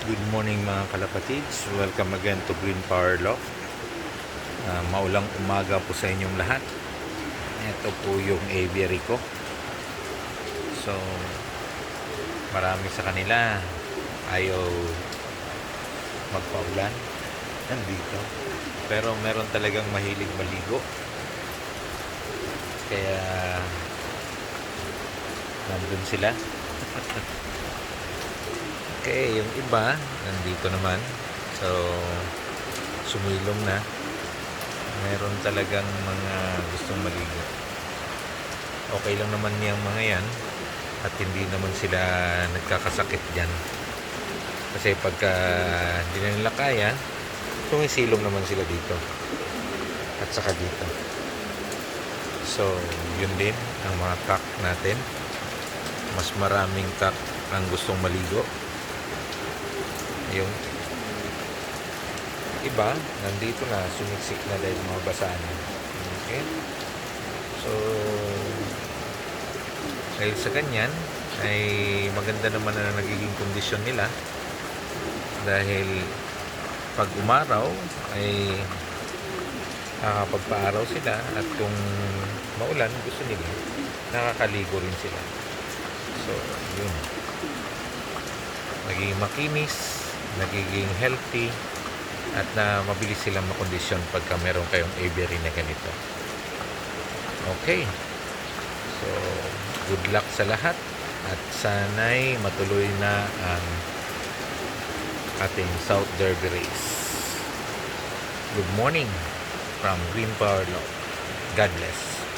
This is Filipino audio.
Good morning mga kalapatids. Welcome again to Green Power Loft. Maulang umaga po sa inyong lahat. Ito po yung aviary ko. So, marami sa kanila ayaw magpaulan nandito. Pero meron talagang mahilig maligo. Kaya nandun sila. Okay, yung iba nandito naman. So, sumilong na. Meron talagang mga gustong maligo. Okay lang naman yung mga yan at hindi naman sila nagkakasakit dyan. Kasi pagka hindi na nila kaya, tumisilong naman sila dito at saka dito. So, yun din ang mga kak natin. Mas maraming kak ang gustong maligo. Yung iba nandito na, sumiksik na dahil mga basa na. Okay, so dahil sa ganyan ay maganda naman na nagiging kondisyon nila dahil pag umaraw ay nakakapagpaaraw sila at kung maulan gusto nila nakakaligo rin sila. So yun, nagiging makinis, nagiging healthy at na mabilis silang makondisyon pagka meron kayong aviary na ganito. Okay, so good luck sa lahat at sana'y matuloy na ang ating South Derby race. Good morning from Green Power Law. God bless.